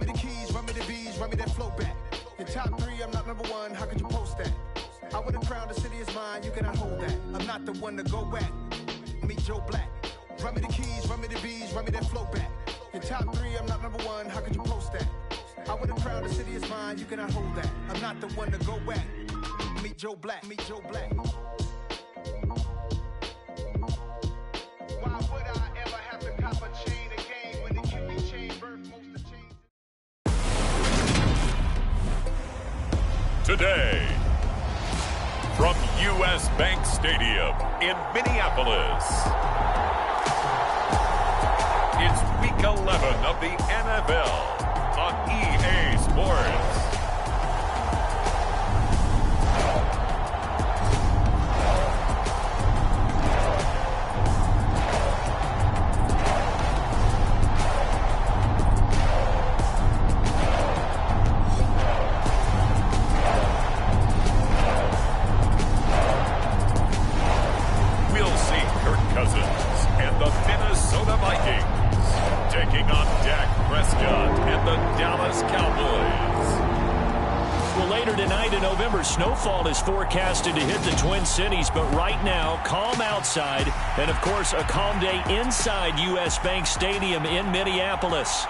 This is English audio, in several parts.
Run me the keys, run me the bees, run me that flow back. In top 3, I'm not number 1, how could you post that? I would have crowned the city is mine, you cannot hold that. I'm not the one to go back. Meet Joe Black. Run me the keys, run me the bees, run me that flow back. In top 3, I'm not number 1, how could you post that? I would have crowned the city is mine, you cannot hold that. I'm not the one to go back. Meet Joe Black, meet Joe Black. Why would I ever have to cop a chain again when it can be chain birth most of chains? Today, from U.S. Bank Stadium in Minneapolis, it's Week 11 of the NFL on EA Sports. Snowfall is forecasted to hit the Twin Cities, but right now, calm outside, and of course, a calm day inside U.S. Bank Stadium in Minneapolis.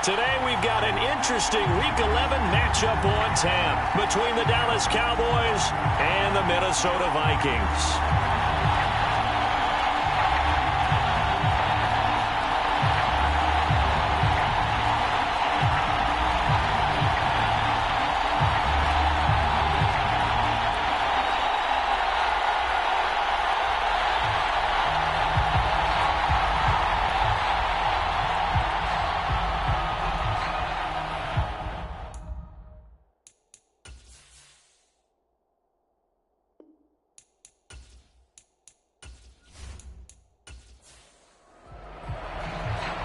Today, we've got an interesting Week 11 matchup on tap between the Dallas Cowboys and the Minnesota Vikings.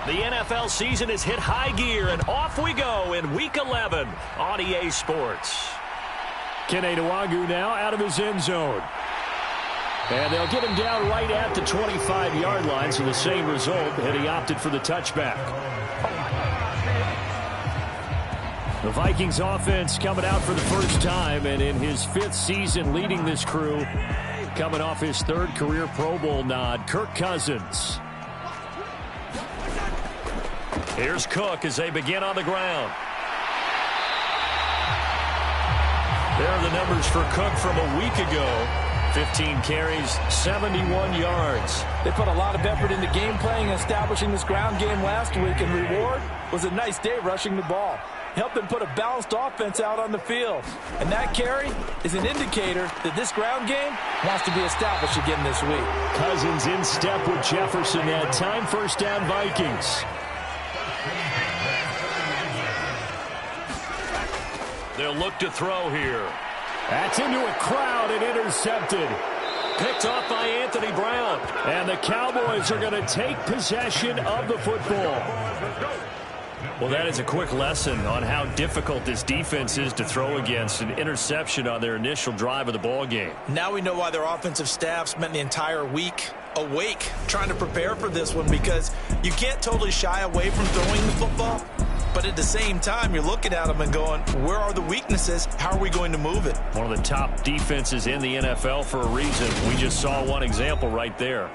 The NFL season has hit high gear, and off we go in Week 11 on EA Sports. Kene Nwangwu now out of his end zone. And they'll get him down right at the 25-yard line, so the same result, and he opted for the touchback. The Vikings offense coming out for the first time, and in his 5th season leading this crew, coming off his 3rd career Pro Bowl nod, Kirk Cousins. Here's Cook as they begin on the ground. There are the numbers for Cook from a week ago. 15 carries, 71 yards. They put a lot of effort into game playing and establishing this ground game last week, and reward was a nice day rushing the ball. Helped them put a balanced offense out on the field. And that carry is an indicator that this ground game wants to be established again this week. Cousins in step with Jefferson at time, first down Vikings. They'll look to throw here. That's into a crowd and intercepted. Picked off by Anthony Brown. And the Cowboys are going to take possession of the football. Well, that is a quick lesson on how difficult this defense is to throw against. An interception on their initial drive of the ball game. Now we know why their offensive staff spent the entire week awake trying to prepare for this one, because you can't totally shy away from throwing the football. But at the same time, you're looking at them and going, where are the weaknesses? How are we going to move it? One of the top defenses in the NFL for a reason. We just saw one example right there.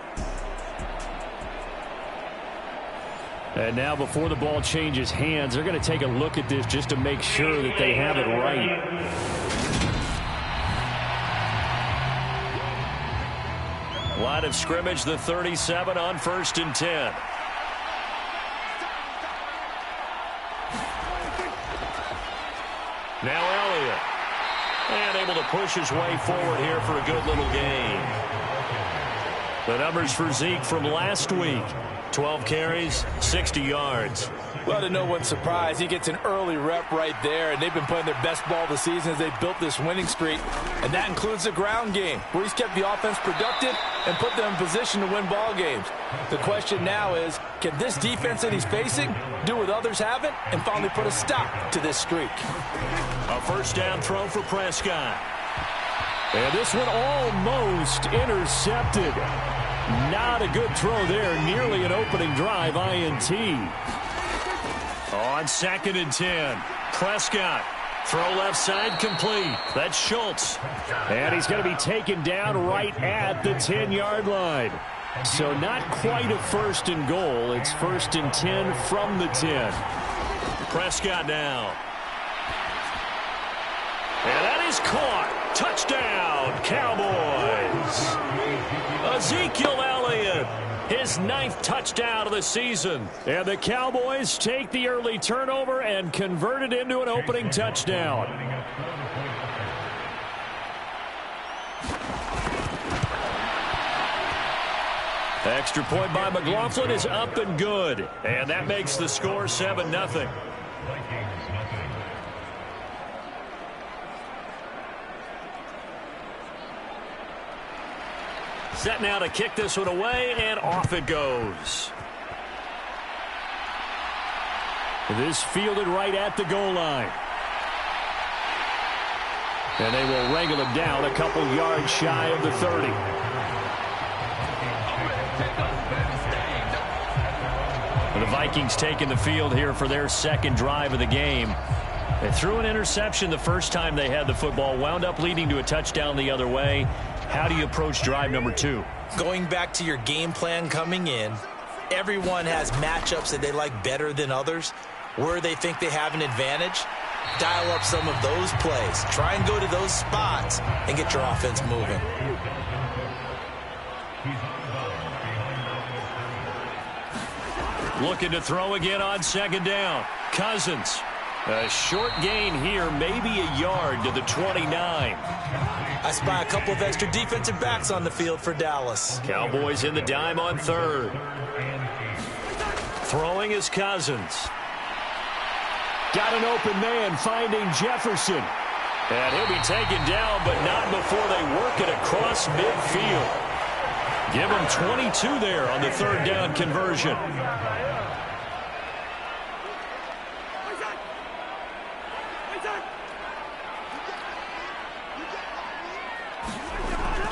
And now before the ball changes hands, they're going to take a look at this just to make sure that they have it right. Line of scrimmage, the 37 on 1st and 10. Now Elliott. And able to push his way forward here for a good little gain. The numbers for Zeke from last week. 12 carries, 60 yards. Well, to no one's surprise, he gets an early rep right there, and they've been playing their best ball this season as they built this winning streak. And that includes the ground game, where he's kept the offense productive and put them in position to win ball games. The question now is, can this defense that he's facing do what others haven't and finally put a stop to this streak? A first down throw for Prescott. And this one almost intercepted. Not a good throw there. Nearly an opening drive INT. On 2nd and 10, Prescott. Throw left side complete. That's Schultz. And he's going to be taken down right at the 10-yard line. So not quite a 1st and goal. It's 1st and 10 from the 10. Prescott now. And that is caught. Touchdown, Cowboys. Ezekiel Elliott, his 9th touchdown of the season. And the Cowboys take the early turnover and convert it into an opening touchdown. Extra point by McLaughlin is up and good. And that makes the score 7-0. Set now to kick this one away, and off it goes. This fielded right at the goal line. And they will wrangle him down a couple yards shy of the 30. The Vikings taking the field here for their 2nd drive of the game. They threw an interception the first time they had the football, wound up leading to a touchdown the other way. How do you approach drive number 2? Going back to your game plan coming in, everyone has matchups that they like better than others. Where they think they have an advantage, dial up some of those plays. Try and go to those spots and get your offense moving. Looking to throw again on 2nd down. Cousins. A short gain here, maybe a yard to the 29. I spy a couple of extra defensive backs on the field for Dallas. Cowboys in the dime on 3rd. Throwing is Cousins. Got an open man finding Jefferson. And he'll be taken down, but not before they work it across midfield. Give him 22 there on the 3rd down conversion.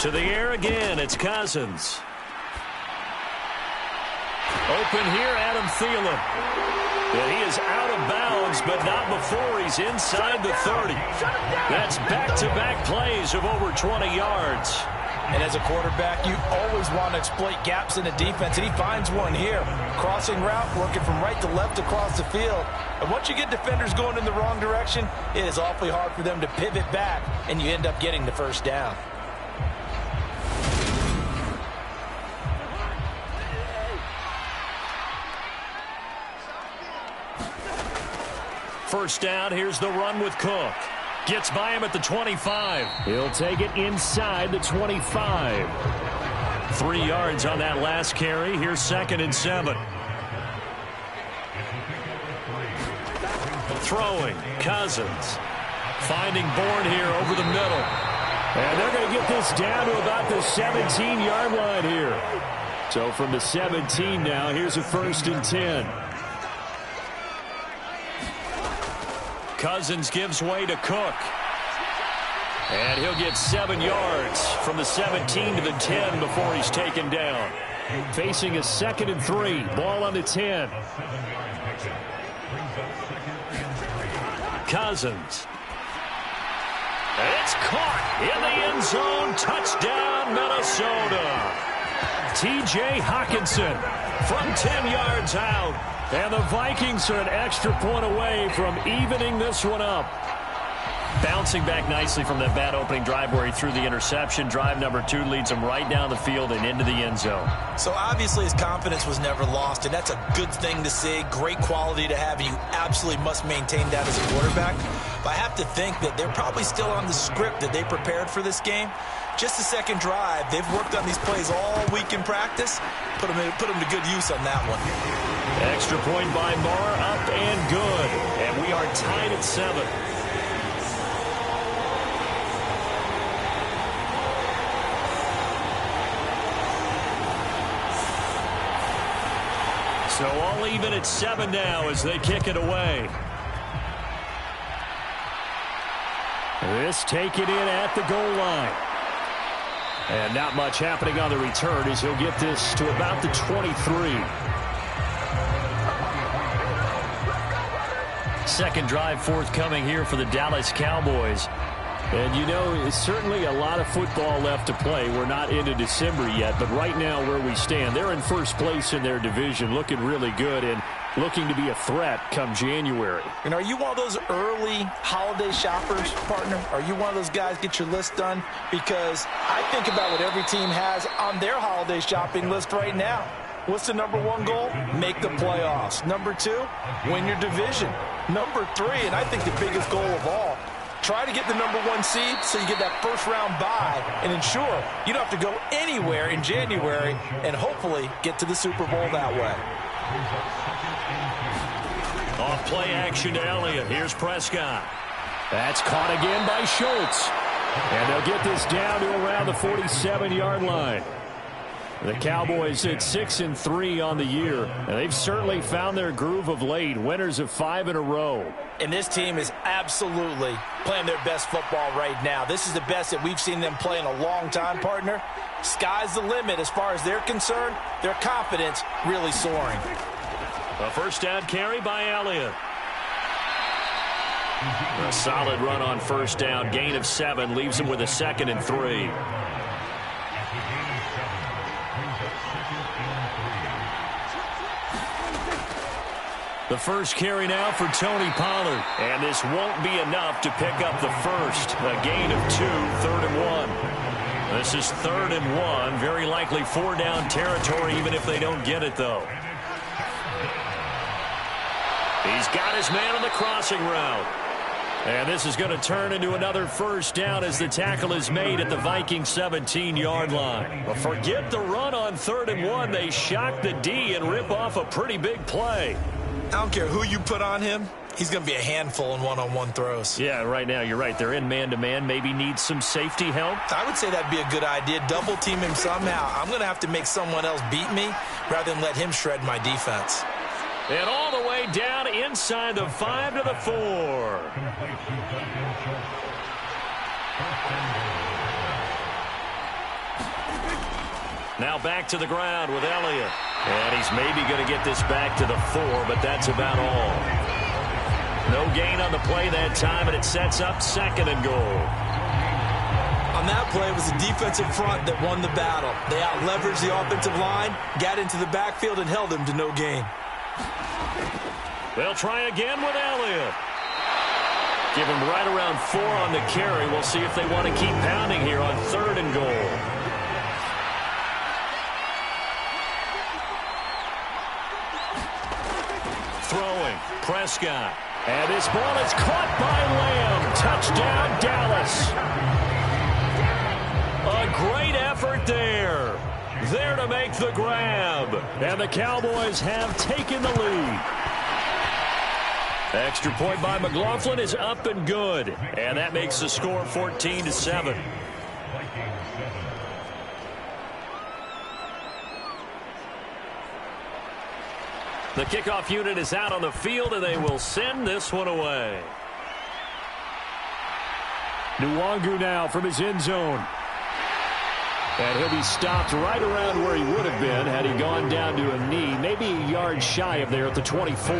To the air again, it's Cousins. Open here, Adam Thielen. And he is out of bounds, but not before he's inside the 30. That's back-to-back plays of over 20 yards. And as a quarterback, you always want to exploit gaps in the defense, and he finds one here. Crossing route, working from right to left across the field. And once you get defenders going in the wrong direction, it is awfully hard for them to pivot back, and you end up getting the 1st down. First down, here's the run with Cook. Gets by him at the 25. He'll take it inside the 25. 3 yards on that last carry. Here's 2nd and 7. Throwing, Cousins. Finding Bourne here over the middle. And they're going to get this down to about the 17-yard line here. So from the 17 now, here's a 1st and 10. Cousins gives way to Cook. And he'll get 7 yards from the 17 to the 10 before he's taken down. Facing a 2nd and 3. Ball on the 10. Cousins. And it's caught in the end zone. Touchdown, Minnesota. T.J. Hockenson from 10 yards out. And the Vikings are an extra point away from evening this one up. Bouncing back nicely from that bad opening drive where he threw the interception. Drive number 2 leads him right down the field and into the end zone. So obviously his confidence was never lost, and that's a good thing to see. Great quality to have, and you absolutely must maintain that as a quarterback. But I have to think that they're probably still on the script that they prepared for this game. Just the 2nd drive, they've worked on these plays all week in practice. Put them to good use on that one. Extra point by Marr, up and good. And we are tied at 7. So all even at 7 now as they kick it away. This taken in at the goal line. And not much happening on the return as he'll get this to about the 23. Second drive forthcoming here for the Dallas Cowboys. And, you know, it's certainly a lot of football left to play. We're not into December yet, but right now where we stand, they're in first place in their division, looking really good and looking to be a threat come January. And are you one of those early holiday shoppers, partner? Are you one of those guys get your list done? Because I think about what every team has on their holiday shopping list right now. What's the number one goal? Make the playoffs. Number two, win your division. Number three, and I think the biggest goal of all, try to get the number one seed so you get that first round bye and ensure you don't have to go anywhere in January and hopefully get to the Super Bowl that way. Off play action to Elliott. Here's Prescott. That's caught again by Schultz. And they'll get this down to around the 47-yard line. The Cowboys at 6-3 on the year, and they've certainly found their groove of late, winners of 5 in a row. And this team is absolutely playing their best football right now. This is the best that we've seen them play in a long time, partner. Sky's the limit as far as they're concerned. Their confidence really soaring. A first down carry by Elliott. A solid run on first down, gain of 7, leaves him with a 2nd and 3. The first carry now for Tony Pollard. And this won't be enough to pick up the first. A gain of 2, 3rd and 1. This is 3rd and 1. Very likely 4-down territory, even if they don't get it, though. He's got his man on the crossing route. And this is going to turn into another first down as the tackle is made at the Vikings 17-yard line. But forget the run on 3rd and 1. They shock the D and rip off a pretty big play. I don't care who you put on him. He's going to be a handful in one-on-one throws. Yeah, right now you're right. They're in man-to-man. Maybe need some safety help. I would say that'd be a good idea. Double team him somehow. I'm going to have to make someone else beat me rather than let him shred my defense. And all the way down inside the 5 to the 4. Now back to the ground with Elliott. And he's maybe going to get this back to the 4, but that's about all. No gain on the play that time, and it sets up 2nd and goal. On that play, it was the defensive front that won the battle. They out-leveraged the offensive line, got into the backfield, and held him to no gain. They'll try again with Elliott. Give him right around 4 on the carry. We'll see if they want to keep pounding here on 3rd and goal. Throwing, Prescott. And this ball is caught by Lamb. Touchdown, Dallas. A great effort there. There to make the grab. And the Cowboys have taken the lead. Extra point by McLaughlin is up and good. And that makes the score 14-7. The kickoff unit is out on the field, and they will send this one away. Nwangu now from his end zone. And he'll be stopped right around where he would have been had he gone down to a knee, maybe a yard shy of there at the 24.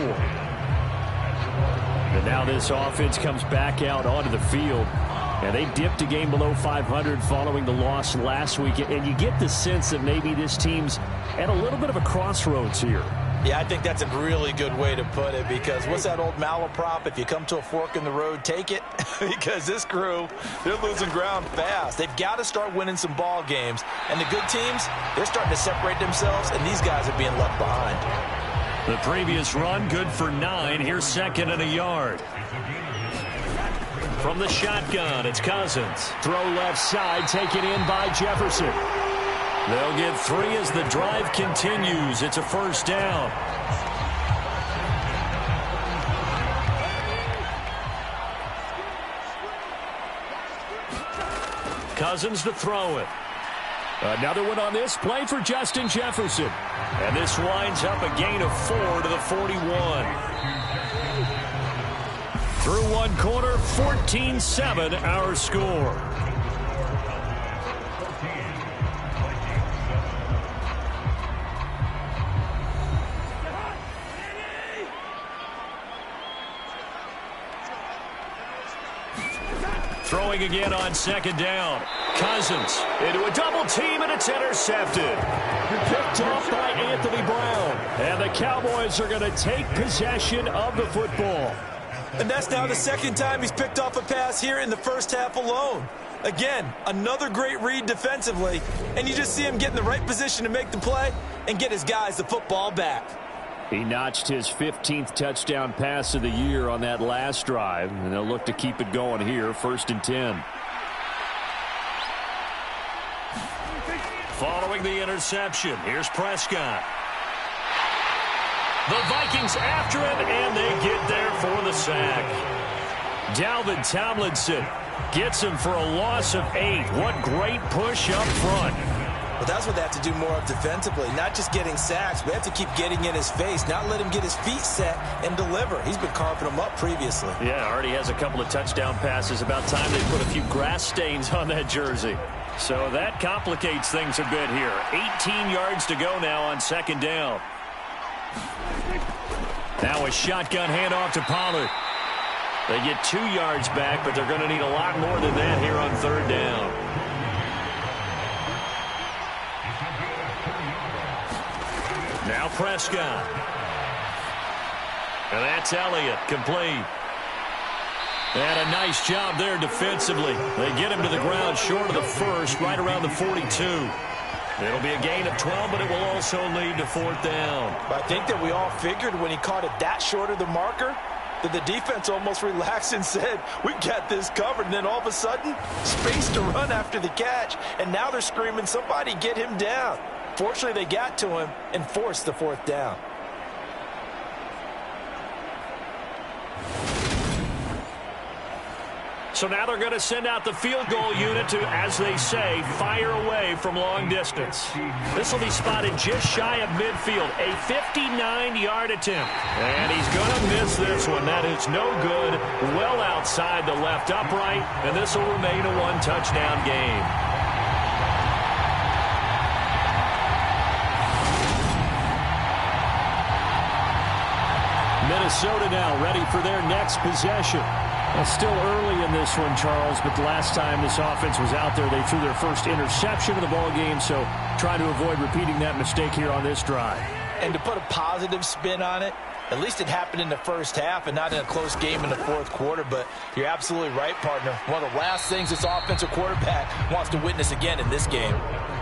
And now this offense comes back out onto the field. And they dipped a game below 500 following the loss last week. And you get the sense that maybe this team's at a little bit of a crossroads here. Yeah, I think that's a really good way to put it, because what's that old malaprop? If you come to a fork in the road, take it. Because this crew, they're losing ground fast. They've got to start winning some ball games. And the good teams, they're starting to separate themselves, and these guys are being left behind. The previous run, good for 9. Here's 2nd and a yard. From the shotgun, it's Cousins. Throw left side, taken in by Jefferson. They'll get 3 as the drive continues. It's a first down. Cousins to throw it. Another one on this play for Justin Jefferson. And this winds up a gain of 4 to the 41. Through one quarter, 14-7 our score. Throwing again on second down. Cousins into a double team, and it's intercepted. Picked off by Anthony Brown. And the Cowboys are going to take possession of the football. And that's now the second time he's picked off a pass here in the first half alone. Again, another great read defensively, and you just see him get in the right position to make the play and get his guys the football back. He notched his 15th touchdown pass of the year on that last drive, and they'll look to keep it going here, 1st and 10. Following the interception, here's Prescott. The Vikings after him, and they get there for the sack. Dalvin Tomlinson gets him for a loss of 8. What great push up front. Well, that's what they have to do more of defensively, not just getting sacks. We have to keep getting in his face, not let him get his feet set and deliver. He's been carving them up previously. Yeah, already has a couple of touchdown passes. About time they put a few grass stains on that jersey. So that complicates things a bit here. 18 yards to go now on second down. Now a shotgun handoff to Pollard. They get 2 yards back, but they're going to need a lot more than that here on third down. Now Prescott. And that's Elliott, complete. And a nice job there defensively. They get him to the ground short of the first, right around the 42. It'll be a gain of 12, but it will also lead to 4th down. I think that we all figured when he caught it that short of the marker that the defense almost relaxed and said, we got this covered. And then all of a sudden, space to run after the catch. And now they're screaming, somebody get him down. Fortunately, they got to him and forced the 4th down. So now they're going to send out the field goal unit to, as they say, fire away from long distance. This will be spotted just shy of midfield, a 59-yard attempt. And he's going to miss this one. That is no good, well outside the left upright, and this will remain a 1-touchdown game. Minnesota now ready for their next possession. Well, still early in this one, Charles, but the last time this offense was out there, they threw their first interception of the ball game, so try to avoid repeating that mistake here on this drive. And to put a positive spin on it, at least it happened in the first half and not in a close game in the 4th quarter, but you're absolutely right, partner. One of the last things this offensive quarterback wants to witness again in this game.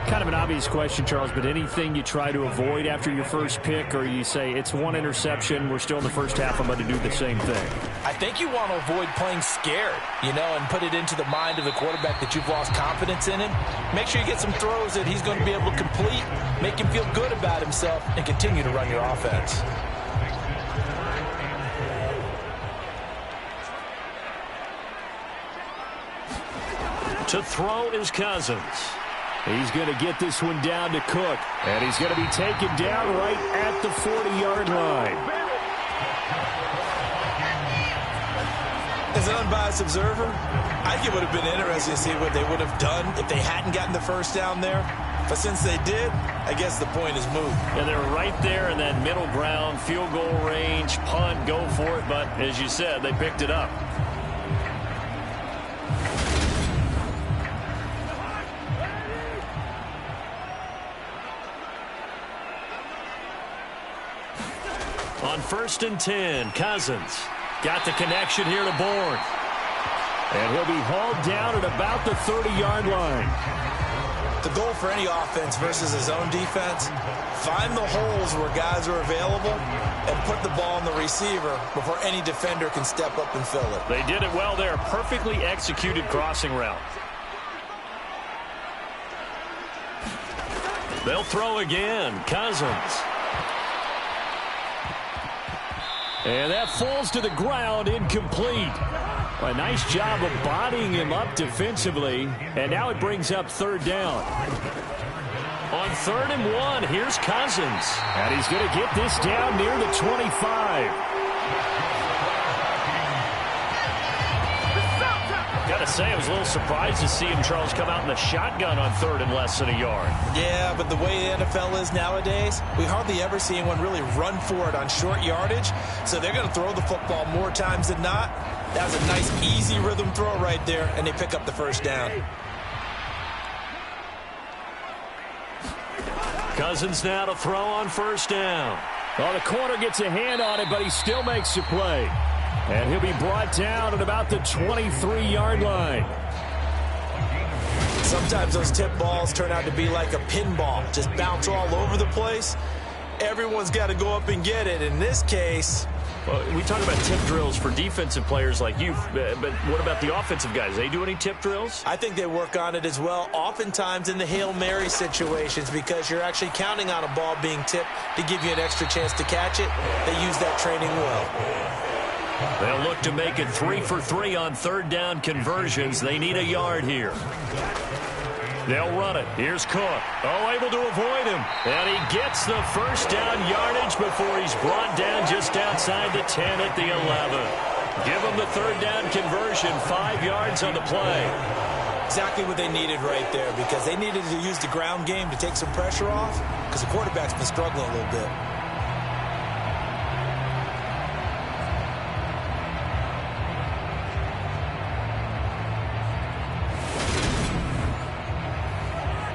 Kind of an obvious question, Charles, but anything you try to avoid after your first pick, or you say it's one interception, we're still in the first half, I'm going to do the same thing? I think you want to avoid playing scared, and put it into the mind of the quarterback that you've lost confidence in him. Make sure you get some throws that he's going to be able to complete, make him feel good about himself, and continue to run your offense. To throw is Cousins. He's going to get this one down to Cook. And he's going to be taken down right at the 40-yard line. As an unbiased observer, I think it would have been interesting to see what they would have done if they hadn't gotten the first down there. But since they did, I guess the point is moot. And they're right there in that middle ground, field goal range, punt, go for it. But as you said, they picked it up. On 1st and 10, Cousins got the connection here to Bourne. And he'll be hauled down at about the 30-yard line. The goal for any offense versus his own defense, find the holes where guys are available and put the ball on the receiver before any defender can step up and fill it. They did it well there. Perfectly executed crossing route. They'll throw again. Cousins. And that falls to the ground, incomplete. A nice job of bodying him up defensively. And now it brings up 3rd down. On 3rd and 1, here's Cousins. And he's going to get this down near the 25. Got to say, I was a little surprised to see him, Charles, come out in the shotgun on 3rd and less than a yard. Yeah, but the way the NFL is nowadays, we hardly ever see anyone really run for it on short yardage. So they're going to throw the football more times than not. That was a nice, easy rhythm throw right there, and they pick up the first down. Cousins now to throw on first down. Well, the corner gets a hand on it, but he still makes the play. And he'll be brought down at about the 23-yard line. Sometimes those tip balls turn out to be like a pinball, just bounce all over the place. Everyone's got to go up and get it. In this case, well, we talk about tip drills for defensive players like you, but what about the offensive guys? They do any tip drills? I think they work on it as well, oftentimes in the Hail Mary situations, because you're actually counting on a ball being tipped to give you an extra chance to catch it. They use that training well. They'll look to make it 3 for 3 on third down conversions. They need a yard here. They'll run it. Here's Cook. Oh, able to avoid him. And he gets the first down yardage before he's brought down just outside the 10 at the 11. Give him the third down conversion, 5 yards on the play. Exactly what they needed right there, because they needed to use the ground game to take some pressure off, because the quarterback's been struggling a little bit.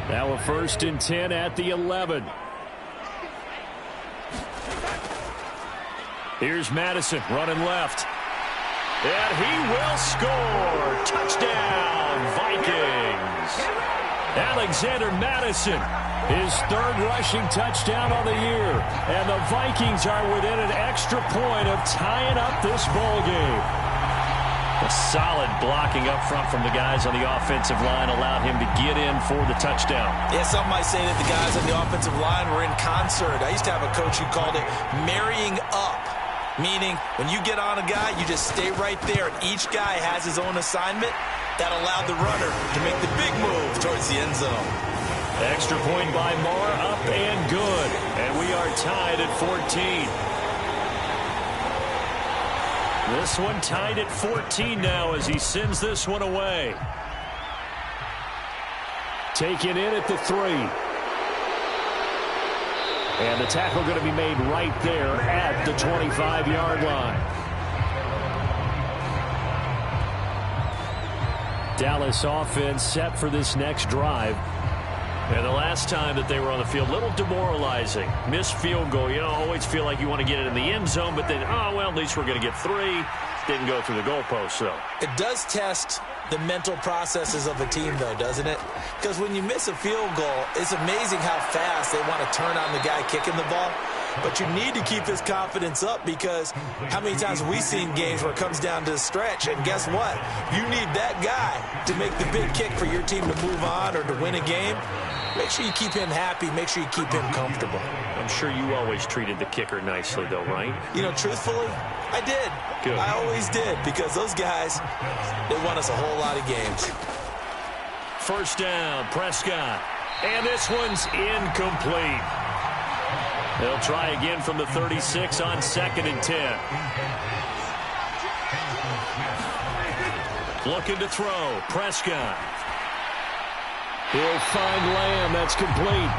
Now a 1st and 10 at the 11. Here's Madison running left. And he will score. Touchdown, Vikings. Alexander Madison, his 3rd rushing touchdown on the year. And the Vikings are within an extra point of tying up this ball game. A solid blocking up front from the guys on the offensive line allowed him to get in for the touchdown. Yeah, some might say that the guys on the offensive line were in concert. I used to have a coach who called it marrying up, meaning when you get on a guy, you just stay right there, and each guy has his own assignment. That allowed the runner to make the big move towards the end zone. Extra point by Marr, up and good. And we are tied at 14. This one tied at 14 now as he sends this one away. Taken in at the 3. And the tackle going to be made right there at the 25-yard line. Dallas offense set for this next drive. And the last time that they were on the field, a little demoralizing. Missed field goal. You know, always feel like you want to get it in the end zone, but then, oh, well, at least we're going to get 3. Didn't go through the goalpost, though. It does test the mental processes of a team, though, doesn't it? Because when you miss a field goal, it's amazing how fast they want to turn on the guy kicking the ball. But you need to keep his confidence up, because how many times have we seen games where it comes down to a stretch, and guess what? You need that guy to make the big kick for your team to move on or to win a game. Make sure you keep him happy. Make sure you keep him comfortable. I'm sure you always treated the kicker nicely, though, right? You know, truthfully, I did. Good. I always did, because those guys, they won us a whole lot of games. First down, Prescott. And this one's incomplete. They'll try again from the 36 on 2nd and 10. Looking to throw, Prescott. He'll find Lamb. That's complete.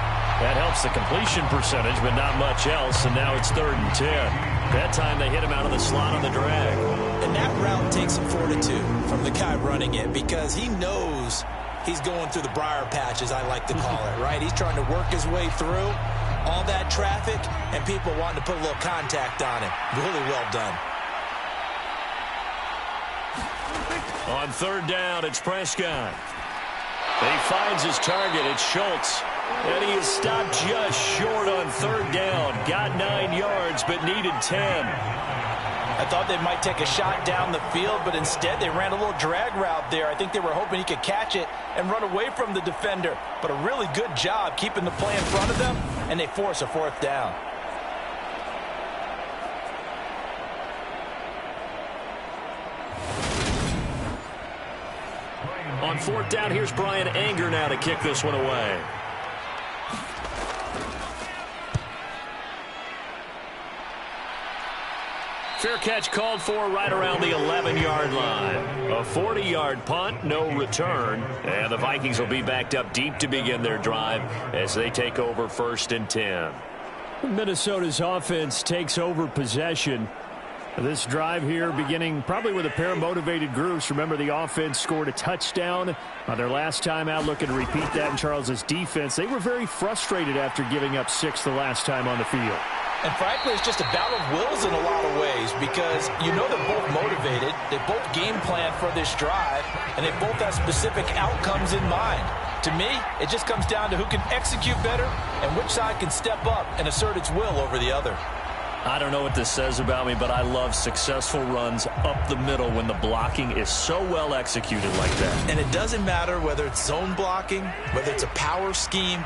That helps the completion percentage, but not much else. And now it's 3rd and 10. That time they hit him out of the slot on the drag. And that route takes some fortitude from the guy running it, because he knows he's going through the briar patch, as I like to call it, right? He's trying to work his way through all that traffic and people wanting to put a little contact on him. Really well done. On 3rd down, it's Prescott. He finds his target. It's Schultz. And he is stopped just short on 3rd down. Got 9 yards, but needed 10. I thought they might take a shot down the field, but instead they ran a little drag route there. I think they were hoping he could catch it and run away from the defender. But a really good job keeping the play in front of them, and they force a 4th down. On 4th down, here's Brian Anger now to kick this one away. Fair catch called for right around the 11-yard line. A 40-yard punt, no return. And the Vikings will be backed up deep to begin their drive as they take over 1st and 10. Minnesota's offense takes over possession. This drive here beginning probably with a pair of motivated groups. Remember, the offense scored a touchdown on their last time out, looking to repeat that in Charles's defense. They were very frustrated after giving up 6 the last time on the field. And frankly, it's just a battle of wills in a lot of ways because you know they're both motivated, they both game plan for this drive, and they both have specific outcomes in mind. To me, it just comes down to who can execute better and which side can step up and assert its will over the other. I don't know what this says about me, but I love successful runs up the middle when the blocking is so well executed like that. And it doesn't matter whether it's zone blocking, whether it's a power scheme.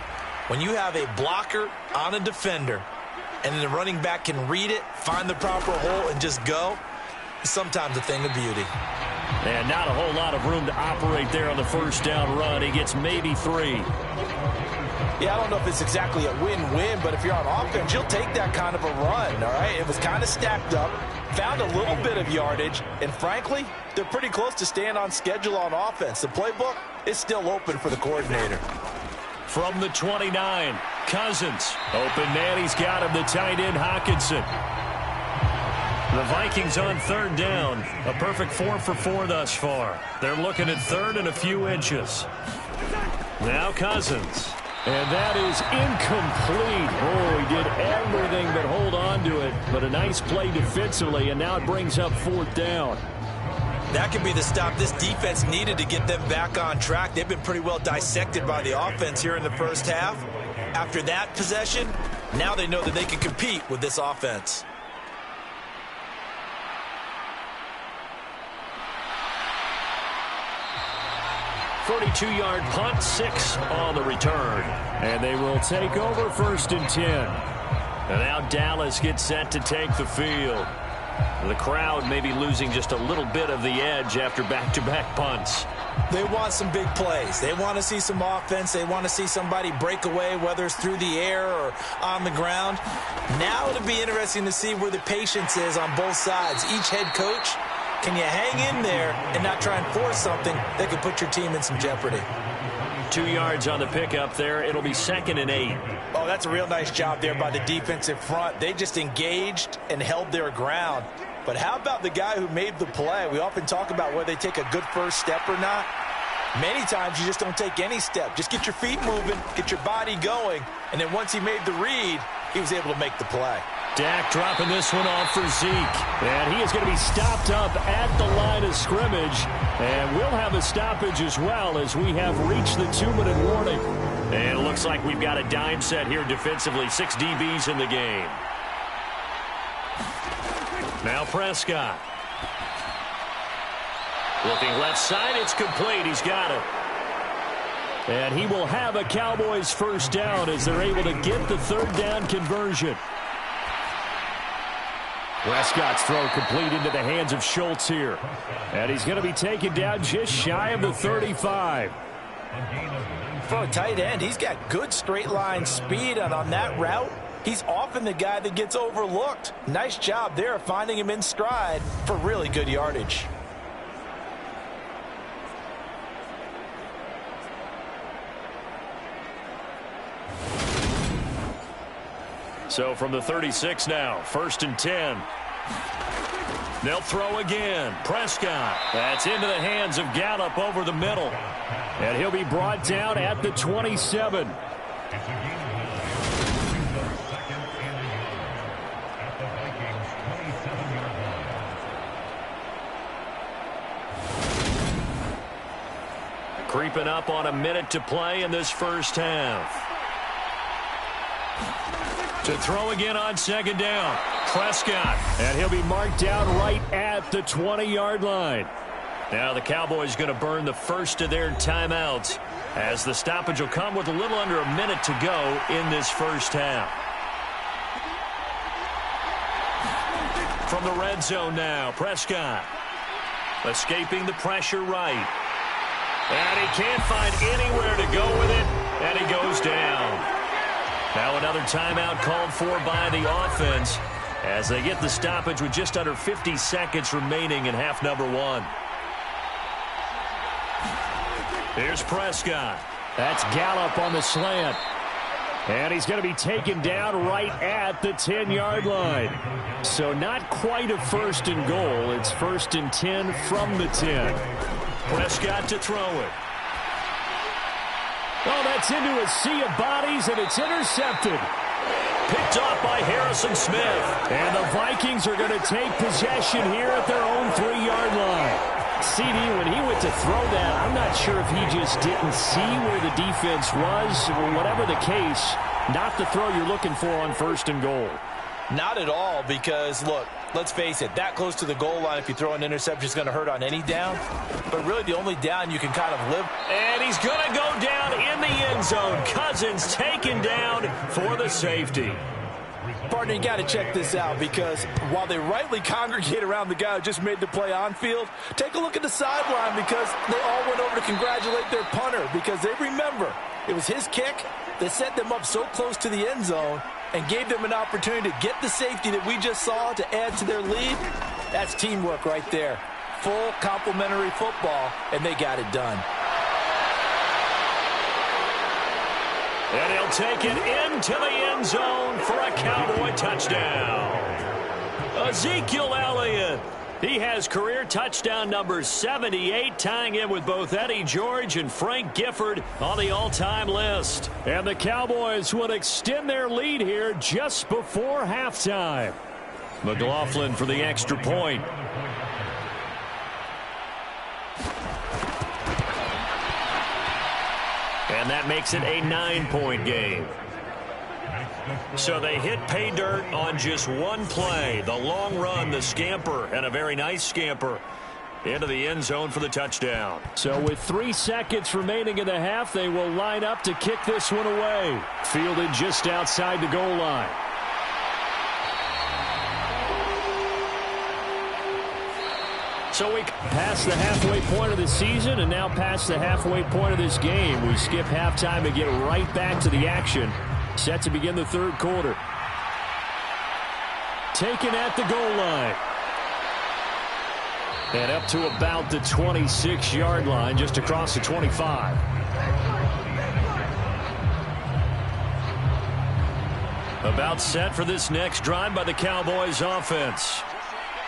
When you have a blocker on a defender and then the running back can read it, find the proper hole, and just go, it's sometimes a thing of beauty. And not a whole lot of room to operate there on the first down run. He gets maybe 3. Yeah, I don't know if it's exactly a win-win, but if you're on offense, you'll take that kind of a run, all right? It was kind of stacked up, found a little bit of yardage, and frankly, they're pretty close to staying on schedule on offense. The playbook is still open for the coordinator. From the 29, Cousins. Open man, he's got him, the tight end, Hockenson. The Vikings on third down. A perfect 4 for 4 thus far. They're looking at third and a few inches. Now Cousins. And that is incomplete. Oh, he did everything but hold on to it. But a nice play defensively, and now it brings up 4th down. That could be the stop this defense needed to get them back on track. They've been pretty well dissected by the offense here in the first half. After that possession, now they know that they can compete with this offense. .42-yard punt, 6 on the return. And they will take over 1st and 10. And now Dallas gets set to take the field. The crowd may be losing just a little bit of the edge after back-to-back punts. They want some big plays. They want to see some offense. They want to see somebody break away, whether it's through the air or on the ground. Now it'll be interesting to see where the patience is on both sides. Each head coach, can you hang in there and not try and force something that could put your team in some jeopardy? 2 yards on the pickup there. It'll be 2nd and 8. Oh, that's a real nice job there by the defensive front. They just engaged and held their ground. But how about the guy who made the play? We often talk about whether they take a good first step or not. Many times you just don't take any step. Just get your feet moving, get your body going, and then once he made the read, he was able to make the play. Dak dropping this one off for Zeke. And he is going to be stopped up at the line of scrimmage. And we'll have a stoppage as well as we have reached the 2-minute warning. And it looks like we've got a dime set here defensively. 6 DBs in the game. Now Prescott. Looking left side, it's complete. He's got it. And he will have a Cowboys first down as they're able to get the 3rd down conversion. Prescott's throw complete into the hands of Schultz here. And he's going to be taken down just shy of the 35. For a tight end, he's got good straight line speed, and on that route, he's often the guy that gets overlooked. Nice job there of finding him in stride for really good yardage. So from the 36 now, 1st and 10. They'll throw again. Prescott. That's into the hands of Gallup over the middle. And he'll be brought down at the 27. Creeping up on a minute to play in this first half. To throw again on 2nd down. Prescott. And he'll be marked down right at the 20-yard line. Now the Cowboys going to burn the first of their timeouts as the stoppage will come with a little under a minute to go in this first half. From the red zone now, Prescott. Escaping the pressure right. And he can't find anywhere to go with it, and he goes down. Now another timeout called for by the offense as they get the stoppage with just under 50 seconds remaining in half number 1. Here's Prescott. That's Gallup on the slant. And he's going to be taken down right at the 10-yard line. So not quite a 1st and goal. It's 1st and 10 from the 10. Prescott to throw it. Oh, that's into a sea of bodies, and it's intercepted. Picked off by Harrison Smith. And the Vikings are going to take possession here at their own 3-yard line. CD, when he went to throw that, I'm not sure if he just didn't see where the defense was. Or whatever the case, not the throw you're looking for on 1st and goal. Not at all, because, look, let's face it, that close to the goal line, if you throw an interception, is going to hurt on any down. But really, the only down you can kind of live. And he's going to go down in the end zone. Cousins taken down for the safety. Partner, you got to check this out, because while they rightly congregate around the guy who just made the play on field, take a look at the sideline, because they all went over to congratulate their punter, because they remember it was his kick that set them up so close to the end zone and gave them an opportunity to get the safety that we just saw to add to their lead. That's teamwork right there. Full complementary football, and they got it done. And he'll take it into the end zone for a Cowboy touchdown. Ezekiel Elliott. He has career touchdown number 78, tying in with both Eddie George and Frank Gifford on the all-time list. And the Cowboys will extend their lead here just before halftime. McLaughlin for the extra point. And that makes it a 9-point game. So they hit pay dirt on just one play. The long run, the scamper, and a very nice scamper into the end zone for the touchdown. So with 3 seconds remaining in the half, they will line up to kick this one away. Fielded just outside the goal line. So we pass the halfway point of the season and now past the halfway point of this game. We skip halftime and get right back to the action. Set to begin the 3rd quarter. Taken at the goal line. And up to about the 26-yard line, just across the 25. About set for this next drive by the Cowboys offense.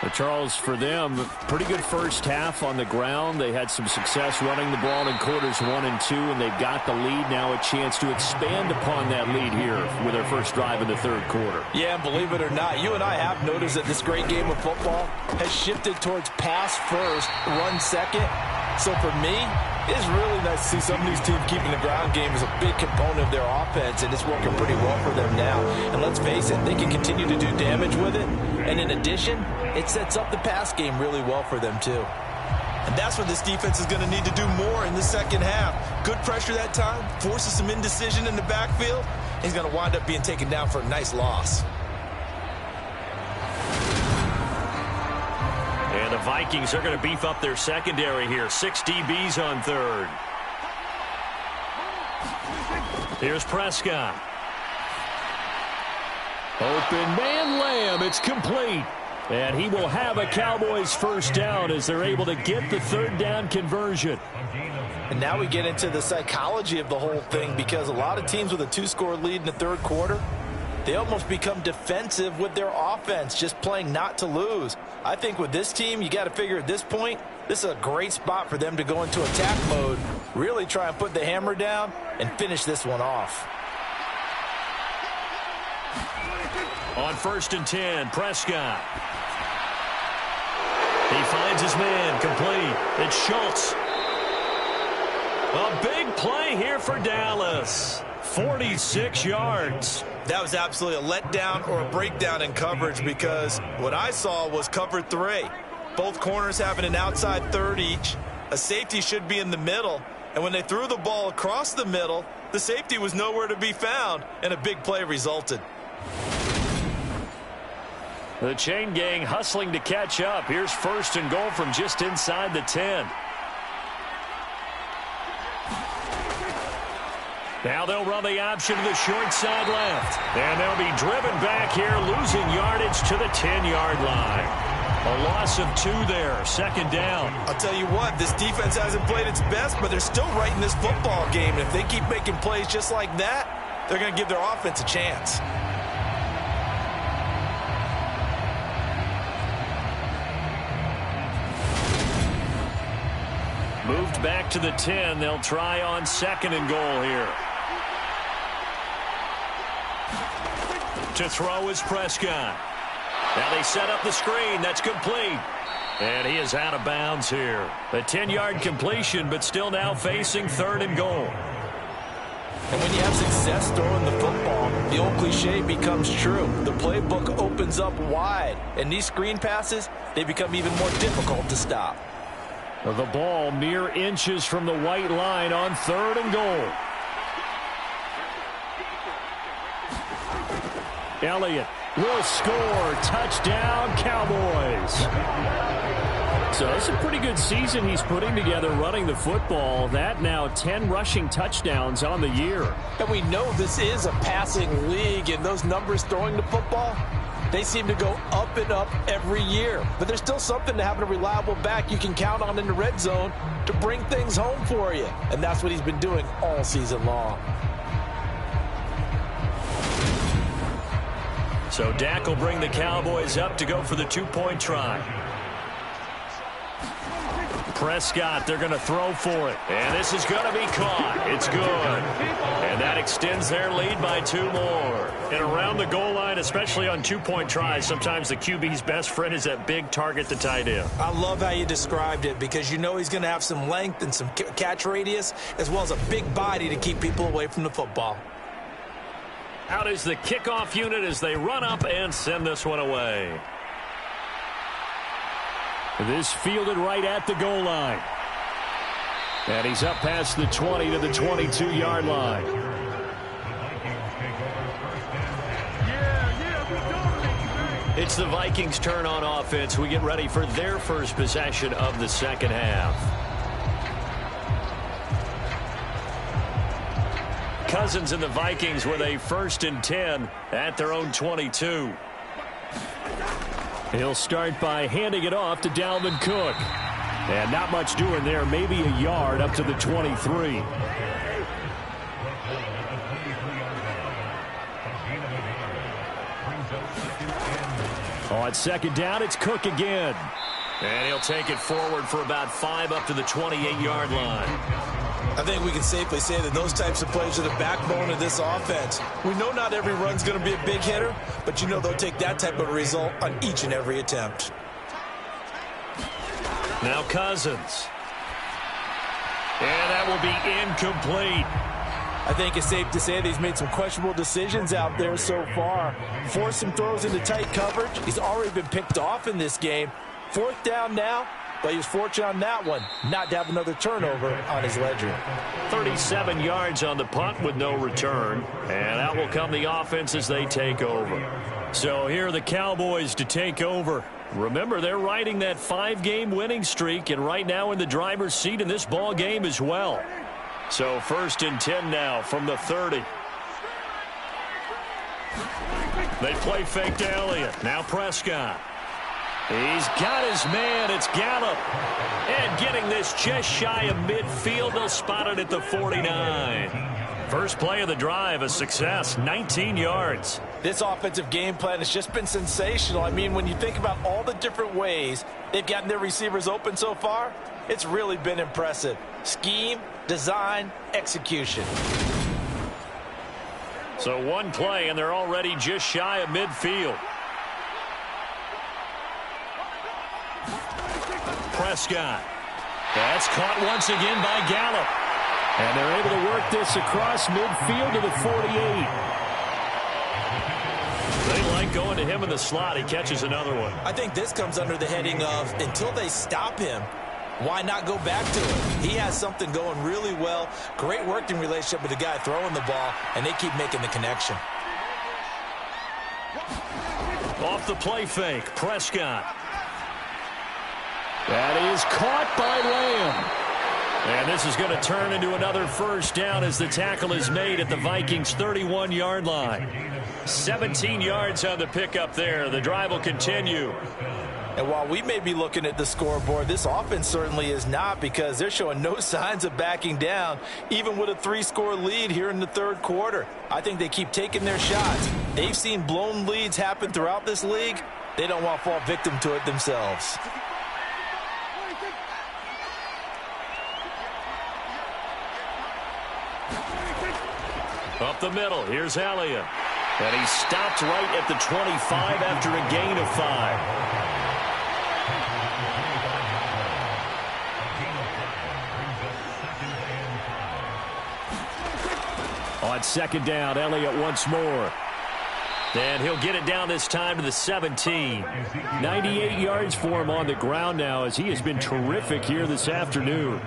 But Charles, for them, pretty good first half on the ground. They had some success running the ball in quarters 1 and 2, and they've got the lead now, a chance to expand upon that lead here with their first drive in the 3rd quarter. Yeah, and believe it or not, you and I have noticed that this great game of football has shifted towards pass first, run second. So for me, it's really nice to see some of these teams keeping the ground game as a big component of their offense, and it's working pretty well for them now. And let's face it, they can continue to do damage with it. And in addition, it sets up the pass game really well for them too. And that's what this defense is going to need to do more in the second half. Good pressure that time, forces some indecision in the backfield. He's going to wind up being taken down for a nice loss. And the Vikings are going to beef up their secondary here. 6 DBs on 3rd. Here's Prescott. Open man Lamb. It's complete. And he will have a Cowboys first down as they're able to get the 3rd down conversion. And now we get into the psychology of the whole thing, because a lot of teams with a 2-score lead in the 3rd quarter, they almost become defensive with their offense, just playing not to lose. I think with this team, you got to figure at this point, this is a great spot for them to go into attack mode, really try and put the hammer down and finish this one off. On 1st and 10, Prescott. He finds his man, complete. It's Schultz. A big play here for Dallas. 46 yards. That was absolutely a letdown or a breakdown in coverage, because what I saw was cover 3. Both corners having an outside 3rd each. A safety should be in the middle. And when they threw the ball across the middle, the safety was nowhere to be found, and a big play resulted. The chain gang hustling to catch up. Here's 1st and goal from just inside the 10. Now they'll run the option to the short side left. And they'll be driven back here, losing yardage to the 10-yard line. A loss of 2 there, 2nd down. I'll tell you what, this defense hasn't played its best, but they're still right in this football game. And if they keep making plays just like that, they're going to give their offense a chance. Moved back to the 10. They'll try on 2nd and goal here. To throw is Prescott. Now they set up the screen. That's complete. And he is out of bounds here. A 10-yard completion, but still now facing 3rd and goal. And when you have success throwing the football, the old cliche becomes true. The playbook opens up wide. And these screen passes, they become even more difficult to stop. The ball mere inches from the white line on 3rd and goal. Elliott will score. Touchdown, Cowboys. So it's a pretty good season he's putting together running the football. That now 10 rushing touchdowns on the year. And we know this is a passing league, and those numbers throwing the football, they seem to go up and up every year. But there's still something to having a reliable back you can count on in the red zone to bring things home for you. And that's what he's been doing all season long. So Dak will bring the Cowboys up to go for the 2-point try. Prescott, they're going to throw for it. And this is going to be caught. It's good. And that extends their lead by 2 more. And around the goal line, especially on 2-point tries, sometimes the QB's best friend is that big target, the tight end. I love how you described it because you know he's going to have some length and some catch radius as well as a big body to keep people away from the football. Out is the kickoff unit as they run up and send this one away. This fielded right at the goal line. And he's up past the 20 to the 22-yard line. It's the Vikings' turn on offense. We get ready for their first possession of the second half. Cousins and the Vikings with a 1st and 10 at their own 22. He'll start by handing it off to Dalvin Cook. And not much doing there, maybe a yard up to the 23. On 2nd down, it's Cook again. And he'll take it forward for about 5 up to the 28-yard line. I think we can safely say that those types of plays are the backbone of this offense. We know not every run's going to be a big hitter, but you know they'll take that type of result on each and every attempt. Now Cousins. And that will be incomplete. I think it's safe to say that he's made some questionable decisions out there so far. Forced some throws into tight coverage. He's already been picked off in this game. 4th down now. But he was fortunate on that one, not to have another turnover on his ledger. 37 yards on the punt with no return. And out will come the offense as they take over. So here are the Cowboys to take over. Remember, they're riding that 5-game winning streak, and right now in the driver's seat in this ball game as well. So 1st and 10 now from the 30. They play fake to Elliott. Now Prescott. He's got his man. It's Gallup. And getting this just shy of midfield. They'll spot it at the 49. First play of the drive, a success, 19 yards. This offensive game plan has just been sensational. I mean, when you think about all the different ways they've gotten their receivers open so far, it's really been impressive. Scheme, design, execution. So one play, and they're already just shy of midfield. Prescott. That's caught once again by Gallup. And they're able to work this across midfield to the 48. They like going to him in the slot. He catches another one. I think this comes under the heading of until they stop him, why not go back to him? He has something going really well. Great working relationship with the guy throwing the ball, and they keep making the connection. Off the play fake, Prescott. That is caught by Lamb. And this is going to turn into another 1st down as the tackle is made at the Vikings' 31-yard line. 17 yards on the pickup there. The drive will continue. And while we may be looking at the scoreboard, this offense certainly is not, because they're showing no signs of backing down, even with a 3-score lead here in the third quarter. I think they keep taking their shots. They've seen blown leads happen throughout this league. They don't want to fall victim to it themselves. Up the middle, here's Elliott. And he stopped right at the 25 after a gain of 5. On second down, Elliott once more. And he'll get it down this time to the 17. 98 yards for him on the ground now, as he has been terrific here this afternoon.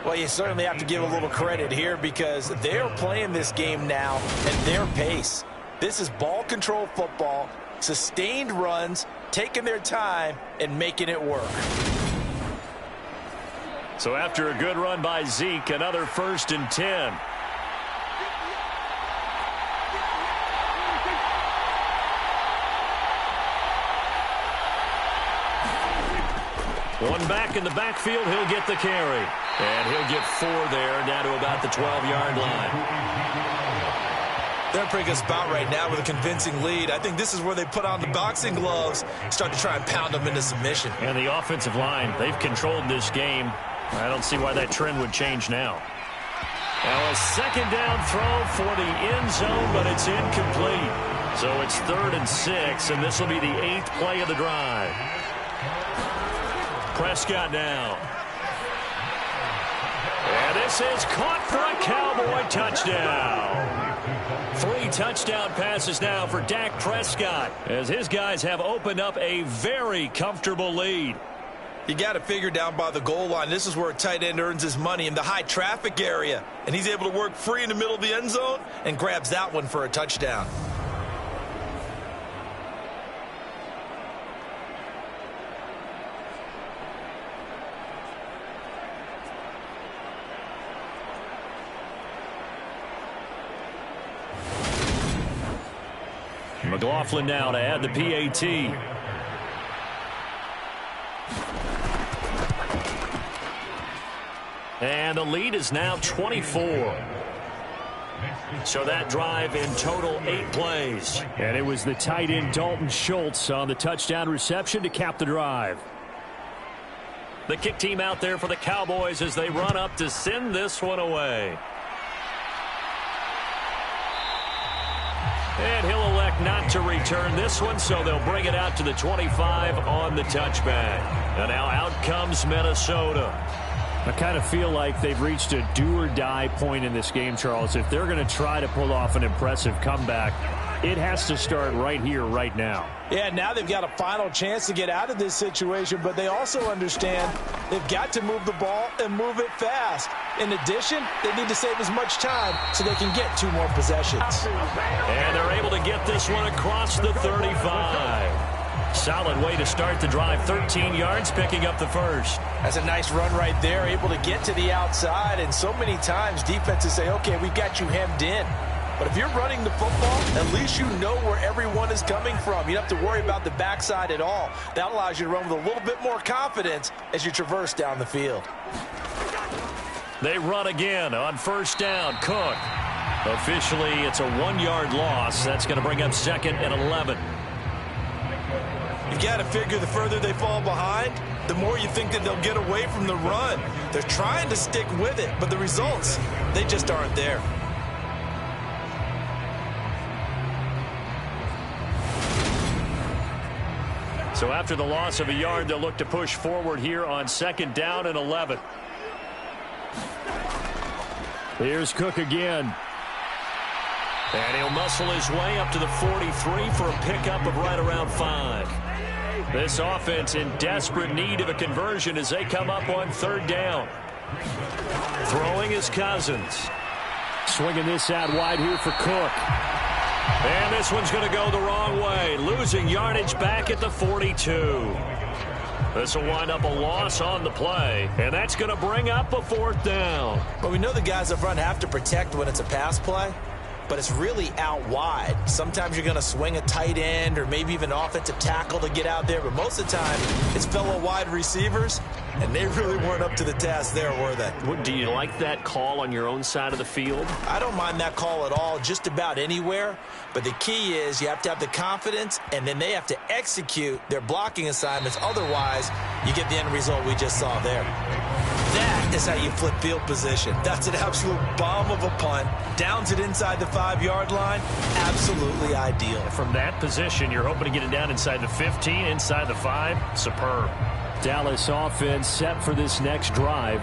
Well, you certainly have to give a little credit here, because they're playing this game now at their pace. This is ball control football, sustained runs, taking their time and making it work. So after a good run by Zeke, another 1st and 10. One back in the backfield, he'll get the carry. And he'll get 4 there, down to about the 12-yard line. They're in a pretty good spot right now with a convincing lead. I think this is where they put on the boxing gloves, start to try and pound them into submission. And the offensive line, they've controlled this game. I don't see why that trend would change now. Now a second down throw for the end zone, but it's incomplete. So it's 3rd and 6, and this will be the 8th play of the drive. Prescott now. And this is caught for a Cowboy touchdown. 3 touchdown passes now for Dak Prescott, as his guys have opened up a very comfortable lead. You got to figure down by the goal line. This is where a tight end earns his money, in the high traffic area. And he's able to work free in the middle of the end zone and grabs that one for a touchdown. McLaughlin now to add the PAT. And the lead is now 24. So that drive in total 8 plays. And it was the tight end Dalton Schultz on the touchdown reception to cap the drive. The kick team out there for the Cowboys as they run up to send this one away. And he'll elect not to return this one, so they'll bring it out to the 25 on the touchback. And now out comes Minnesota. I kind of feel like they've reached a do-or-die point in this game, Charles. If they're going to try to pull off an impressive comeback, it has to start right here, right now. Yeah, now they've got a final chance to get out of this situation, but they also understand they've got to move the ball and move it fast. In addition, they need to save as much time so they can get 2 more possessions. And they're able to get this one across the 35. Solid way to start the drive. 13 yards, picking up the first. That's a nice run right there, able to get to the outside. And so many times defenses say, okay, we've got you hemmed in. But if you're running the football, at least you know where everyone is coming from. You don't have to worry about the backside at all. That allows you to run with a little bit more confidence as you traverse down the field. They run again on first down. Cook. Officially, it's a 1-yard loss. That's going to bring up 2nd and 11. You've got to figure the further they fall behind, the more you think that they'll get away from the run. They're trying to stick with it, but the results, they just aren't there. So after the loss of a yard, they'll look to push forward here on 2nd down and 11. Here's Cook again. And he'll muscle his way up to the 43 for a pickup of right around 5. This offense in desperate need of a conversion as they come up on 3rd down. Throwing is Cousins. Swinging this out wide here for Cook. And this one's going to go the wrong way. Losing yardage back at the 42. This will wind up a loss on the play. And that's going to bring up a 4th down. But we know the guys up front have to protect when it's a pass play. but it's really out wide. Sometimes you're going to swing a tight end or maybe even offensive tackle to get out there, but most of the time it's fellow wide receivers, and they really weren't up to the task there, were they? Do you like that call on your own side of the field? I don't mind that call at all, just about anywhere, but the key is you have to have the confidence, and then they have to execute their blocking assignments. Otherwise, you get the end result we just saw there. That is how you flip field position. That's an absolute bomb of a punt. Downs it inside the 5-yard line. Absolutely ideal. From that position, you're hoping to get it down inside the 15, inside the 5. Superb. Dallas offense set for this next drive.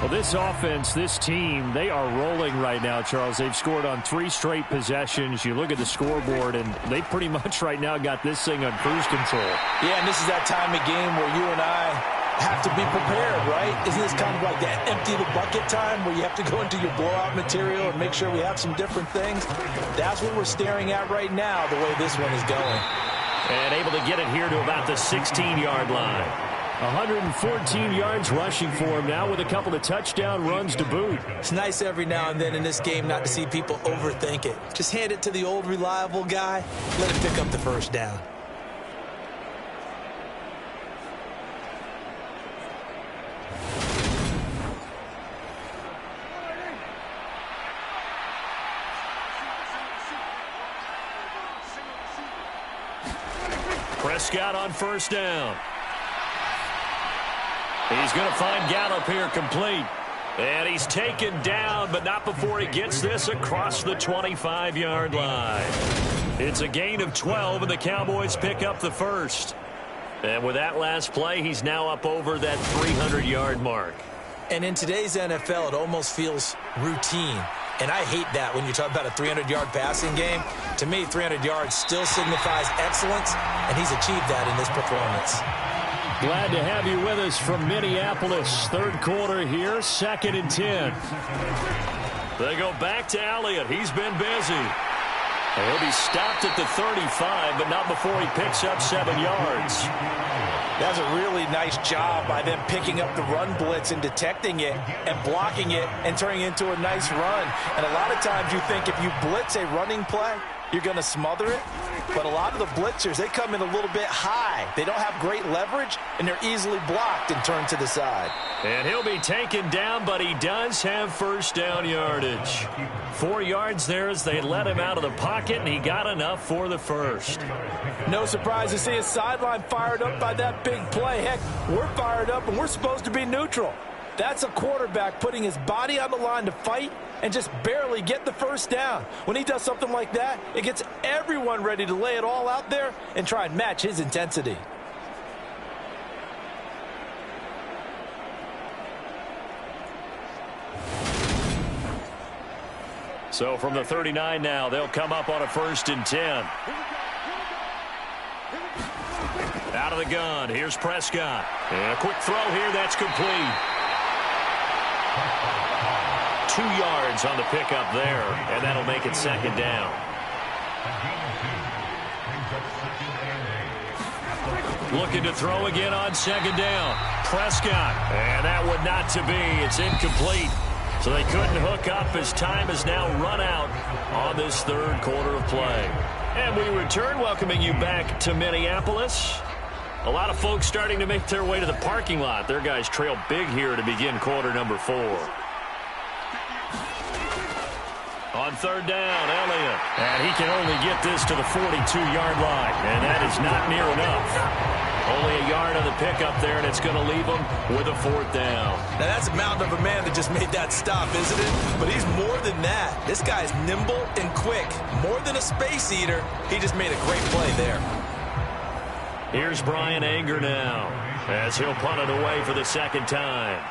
Well, this offense, this team, they are rolling right now, Charles. They've scored on 3 straight possessions. You look at the scoreboard, and they pretty much right now got this thing on cruise control. Yeah, and this is that time of game where you and I have to be prepared, right? Isn't this kind of like that empty the bucket time where you have to go into your blowout material and make sure we have some different things? That's what we're staring at right now, the way this one is going. And able to get it here to about the 16-yard line. 114 yards rushing for him now with a couple of touchdown runs to boot. It's nice every now and then in this game not to see people overthink it. Just hand it to the old reliable guy. Let him pick up the first down. Prescott on first down. He's going to find Gallup here complete. And he's taken down, but not before he gets this across the 25-yard line. It's a gain of 12, and the Cowboys pick up the first. And with that last play, he's now up over that 300-yard mark. And in today's NFL, it almost feels routine. And I hate that when you talk about a 300-yard passing game. To me, 300 yards still signifies excellence, and he's achieved that in this performance. Glad to have you with us from Minneapolis. Third quarter here, 2nd and 10. They go back to Elliott. He's been busy. He'll be stopped at the 35, but not before he picks up 7 yards. That's a really nice job by them picking up the run blitz and detecting it and blocking it and turning it into a nice run. And a lot of times you think if you blitz a running play, you're going to smother it. But a lot of the blitzers, they come in a little bit high. They don't have great leverage, and they're easily blocked and turned to the side. And he'll be taken down, but he does have first down yardage. 4 yards there as they let him out of the pocket, and he got enough for the first. No surprise to see his sideline fired up by that big play. Heck, we're fired up, and we're supposed to be neutral. That's a quarterback putting his body on the line to fight and just barely get the first down. When he does something like that, it gets everyone ready to lay it all out there and try and match his intensity. So from the 39 now, they'll come up on a 1st and 10. Out of the gun, here's Prescott. And a quick throw here, that's complete. 2 yards on the pickup there, and that'll make it 2nd down. Looking to throw again on 2nd down. Prescott, and that would not to be. It's incomplete. So they couldn't hook up as time has now run out on this 3rd quarter of play. And we return, welcoming you back to Minneapolis. A lot of folks starting to make their way to the parking lot. Their guys trail big here to begin quarter number 4. On 3rd down, Elliott. And he can only get this to the 42-yard line. And that is not near enough. Only a yard on the pickup there, and it's going to leave him with a 4th down. Now, that's a mountain of a man that just made that stop, isn't it? But he's more than that. This guy's nimble and quick. More than a space eater, he just made a great play there. Here's Brian Anger now, as he'll punt it away for the 2nd time.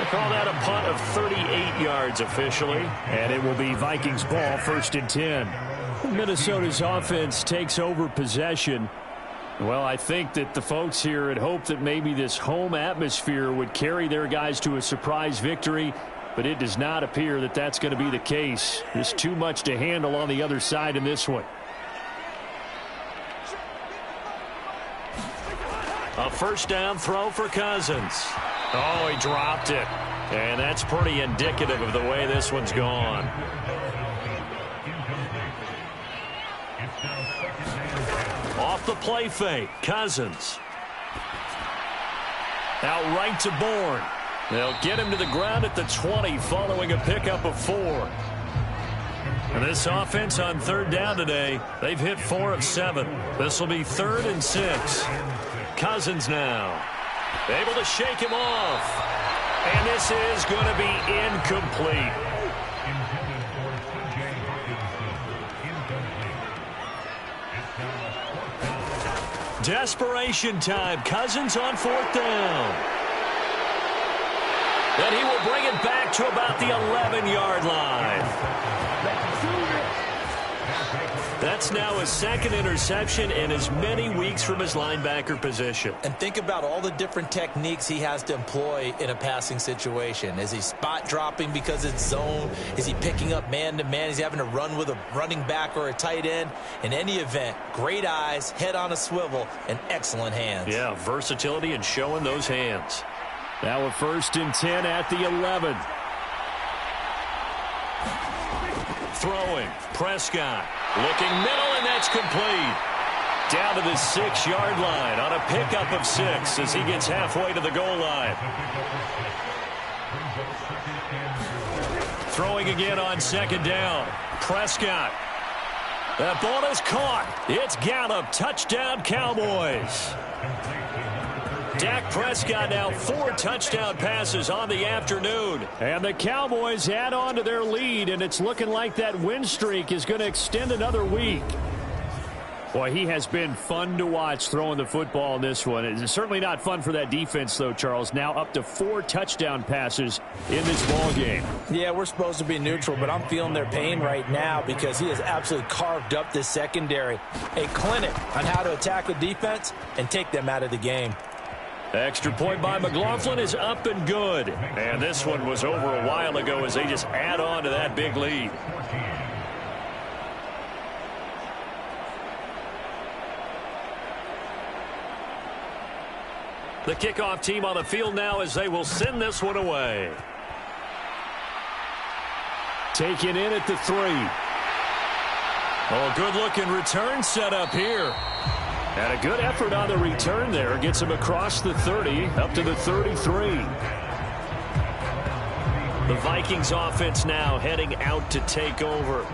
They call that a punt of 38 yards officially. And it will be Vikings ball, 1st and 10. Minnesota's offense takes over possession. Well, I think that the folks here had hoped that maybe this home atmosphere would carry their guys to a surprise victory, but it does not appear that that's going to be the case. There's too much to handle on the other side in this one. A first down throw for Cousins. Oh, he dropped it. And that's pretty indicative of the way this one's gone. Off the play fake, Cousins. Out right to Bourne. They'll get him to the ground at the 20 following a pickup of 4. And this offense on third down today, they've hit 4 of 7. This will be 3rd and 6. Cousins now. Able to shake him off. And this is going to be incomplete. Desperation time. Cousins on 4th down. Then he will bring it back to about the 11-yard line. That's now his 2nd interception in as many weeks from his linebacker position. And think about all the different techniques he has to employ in a passing situation. Is he spot dropping because it's zone? Is he picking up man-to-man? Is he having to run with a running back or a tight end? In any event, great eyes, head on a swivel, and excellent hands. Yeah, versatility and showing those hands. Now a 1st and 10 at the 11. Throwing, Prescott. Looking middle, and that's complete. Down to the 6-yard line on a pickup of 6 as he gets halfway to the goal line. Throwing again on 2nd down. Prescott. That ball is caught. It's Gallup. Touchdown, Cowboys. Dak Prescott now 4 touchdown passes on the afternoon. And the Cowboys add on to their lead, and it's looking like that win streak is going to extend another week. Boy, he has been fun to watch throwing the football in this one. It's certainly not fun for that defense, though, Charles. Now up to 4 touchdown passes in this ball game. Yeah, we're supposed to be neutral, but I'm feeling their pain right now because he has absolutely carved up this secondary. A clinic on how to attack a defense and take them out of the game. Extra point by McLaughlin is up and good. And this one was over a while ago as they just add on to that big lead. The kickoff team on the field now as they will send this one away. Taken in at the 3. Oh, good-looking return set up here. And a good effort on the return there. Gets him across the 30, up to the 33. The Vikings offense now heading out to take over.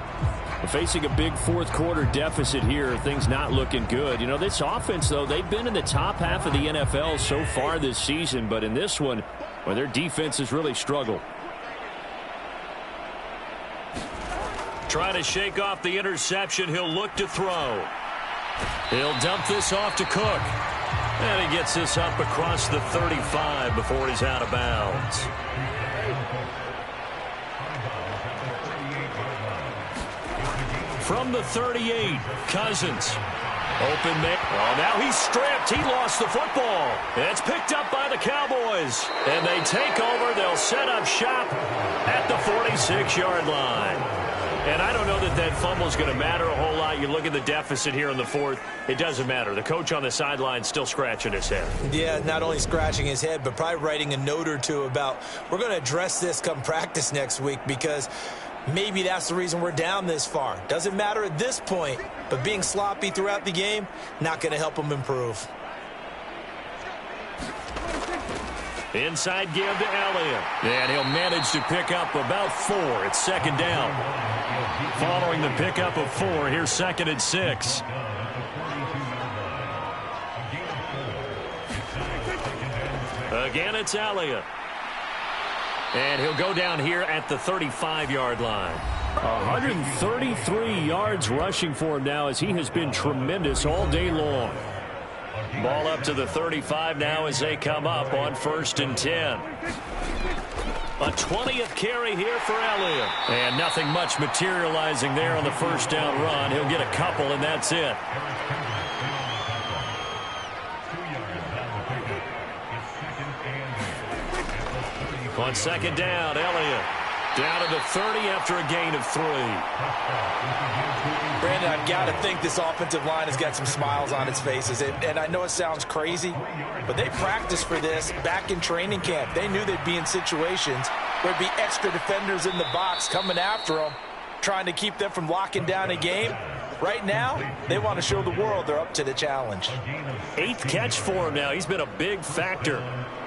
Facing a big 4th quarter deficit here. Things not looking good. You know, this offense, though, they've been in the top half of the NFL so far this season. But in this one, well, their defense has really struggled. Trying to shake off the interception. He'll look to throw. He'll dump this off to Cook. And he gets this up across the 35 before he's out of bounds. From the 38, Cousins. Open man. Oh, now he's stripped. He lost the football. It's picked up by the Cowboys. And they take over. They'll set up shop at the 46-yard line. And I don't know that that fumble is going to matter a whole lot. You look at the deficit here in the 4th. It doesn't matter. The coach on the sideline still scratching his head. Yeah, not only scratching his head, but probably writing a note or two about we're going to address this come practice next week because maybe that's the reason we're down this far. Doesn't matter at this point, but being sloppy throughout the game, not going to help him improve. Inside give to Elliott. And he'll manage to pick up about 4. It's 2nd down. Following the pickup of 4, here's 2nd and 6. Again, it's Elliott. And he'll go down here at the 35-yard line. 133 yards rushing for him now as he has been tremendous all day long. Ball up to the 35 now as they come up on 1st and 10. A 20th carry here for Elliott. And nothing much materializing there on the 1st down run. He'll get a couple, and that's it. On 2nd down, Elliott. Down to the 30 after a gain of 3. Brandon, I've got to think this offensive line has got some smiles on its faces. And I know it sounds crazy, but they practiced for this back in training camp. They knew they'd be in situations where there'd be extra defenders in the box coming after them, trying to keep them from locking down a game. Right now, they want to show the world they're up to the challenge. 8th catch for him now. He's been a big factor.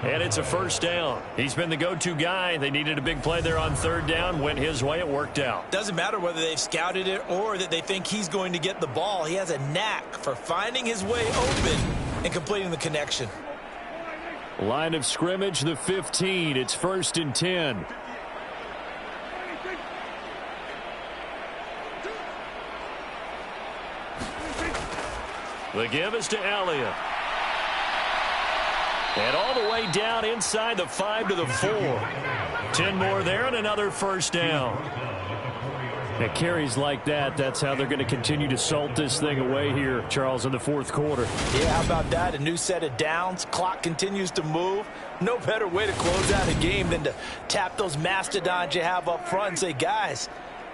And it's a first down. He's been the go-to guy. They needed a big play there on 3rd down. Went his way. It worked out. Doesn't matter whether they've scouted it or that they think he's going to get the ball. He has a knack for finding his way open and completing the connection. Line of scrimmage, the 15. It's 1st and 10. The give is to Elliott. And all the way down inside the 5 to the 4. 10 more there and another first down. At carries like that, that's how they're going to continue to salt this thing away here, Charles, in the 4th quarter. Yeah, how about that? A new set of downs. Clock continues to move. No better way to close out a game than to tap those mastodons you have up front and say, guys,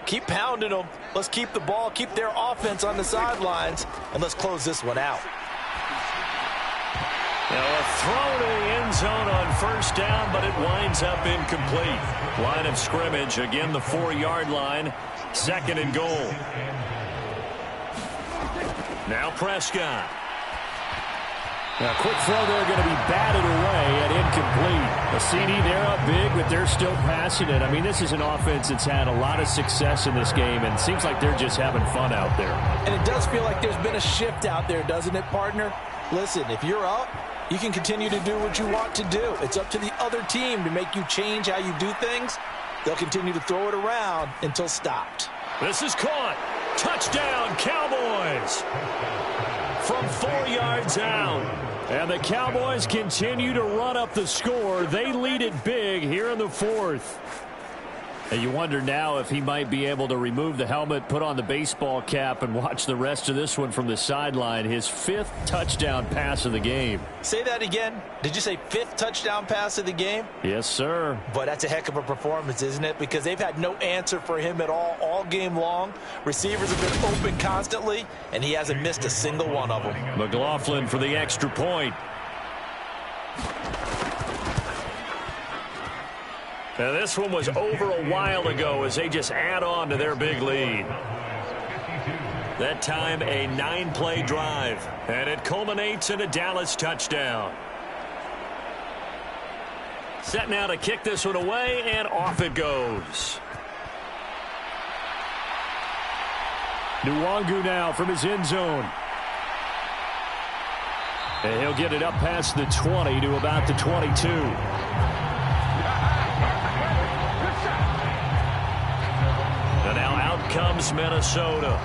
keep pounding them. Let's keep the ball, keep their offense on the sidelines, and let's close this one out. Now a throw to the end zone on 1st down, but it winds up incomplete. Line of scrimmage, again the 4-yard line. 2nd and goal. Now Prescott. Now, quick throw there, going to be batted away and incomplete. A CD there up big, but they're still passing it. I mean, this is an offense that's had a lot of success in this game, and it seems like they're just having fun out there. And it does feel like there's been a shift out there, doesn't it, partner? Listen, if you're up, you can continue to do what you want to do. It's up to the other team to make you change how you do things. They'll continue to throw it around until stopped. This is caught. Touchdown, Cowboys. From 4 yards out. And the Cowboys continue to run up the score. They lead it big here in the 4th. And you wonder now if he might be able to remove the helmet, put on the baseball cap, and watch the rest of this one from the sideline. His 5th touchdown pass of the game. Say that again. Did you say 5th touchdown pass of the game? Yes, sir. But that's a heck of a performance, isn't it? Because they've had no answer for him at all game long. Receivers have been open constantly, and he hasn't missed a single one of them. McLaughlin for the extra point. Now, this one was over a while ago as they just add on to their big lead. That time, a 9-play drive, and it culminates in a Dallas touchdown. Set now to kick this one away, and off it goes. Nwangu now from his end zone. And he'll get it up past the 20 to about the 22. And now out comes Minnesota.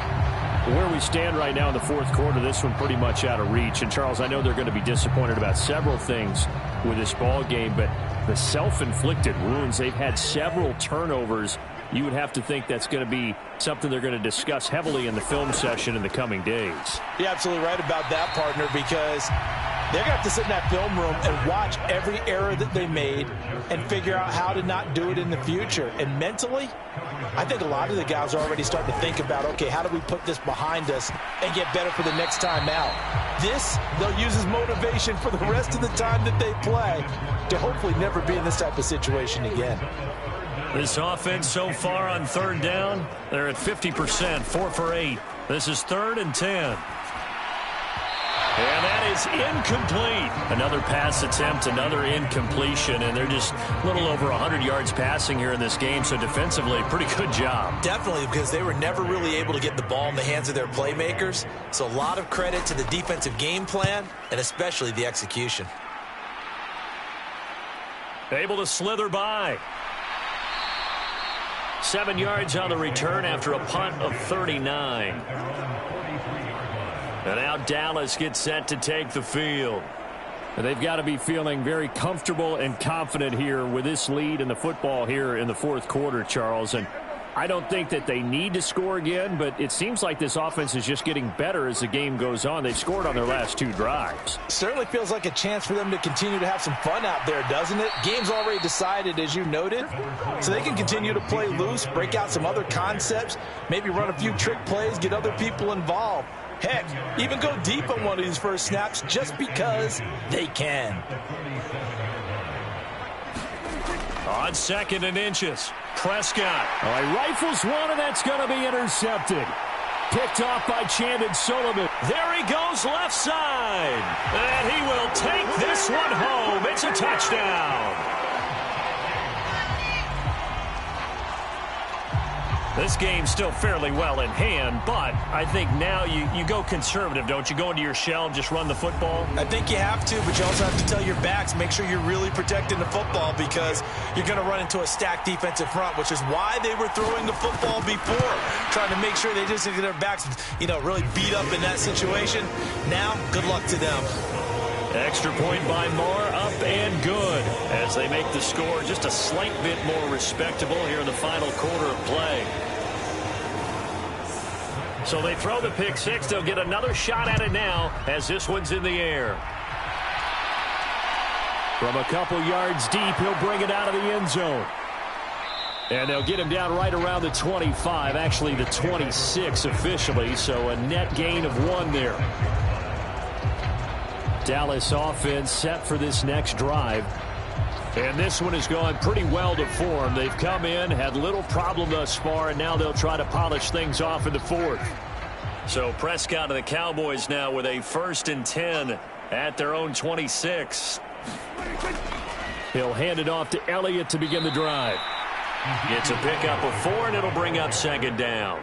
Where we stand right now in the 4th quarter, this one pretty much out of reach. And, Charles, I know they're going to be disappointed about several things with this ball game, but the self-inflicted wounds, they've had several turnovers. You would have to think that's going to be something they're going to discuss heavily in the film session in the coming days. You're absolutely right about that, partner, because they're going to have to sit in that film room and watch every error that they made and figure out how to not do it in the future. And mentally, I think a lot of the guys are already starting to think about, okay, how do we put this behind us and get better for the next time out? This, they'll use as motivation for the rest of the time that they play to hopefully never be in this type of situation again. This offense so far on 3rd down, they're at 50%, 4 for 8. This is 3rd and 10. And that is incomplete. Another pass attempt, another incompletion, and they're just a little over 100 yards passing here in this game, so defensively, pretty good job. Definitely, because they were never really able to get the ball in the hands of their playmakers, so a lot of credit to the defensive game plan and especially the execution. Able to slither by. 7 yards on the return after a punt of 39. And now Dallas gets set to take the field. And they've got to be feeling very comfortable and confident here with this lead in the football here in the 4th quarter, Charles. And I don't think that they need to score again, but it seems like this offense is just getting better as the game goes on. They've scored on their last 2 drives. Certainly feels like a chance for them to continue to have some fun out there, doesn't it? Game's already decided, as you noted, so they can continue to play loose, break out some other concepts, maybe run a few trick plays, get other people involved. Heck, even go deep on one of these first snaps just because they can. On 2nd and inches, Prescott. He rifles one, and that's going to be intercepted. Picked off by Chandon Sullivan. There he goes left side. And he will take this one home. It's a touchdown. This game's still fairly well in hand, but I think now you go conservative, don't you? Go into your shell and just run the football? I think you have to, but you also have to tell your backs, make sure you're really protecting the football because you're going to run into a stacked defensive front, which is why they were throwing the football before, trying to make sure they just get their backs, really beat up in that situation. Now, good luck to them. Extra point by Moore, up and good as they make the score just a slight bit more respectable here in the final quarter of play. So they throw the pick 6. They'll get another shot at it now as this one's in the air. From a couple yards deep, he'll bring it out of the end zone. And they'll get him down right around the 25, actually the 26 officially, so a net gain of 1 there. Dallas offense set for this next drive. And this one has gone pretty well to form. They've come in, had little problem thus far, and now they'll try to polish things off in the 4th. So Prescott and the Cowboys now with a 1st and 10 at their own 26. He'll hand it off to Elliott to begin the drive. Gets a pickup of 4, and it'll bring up 2nd down.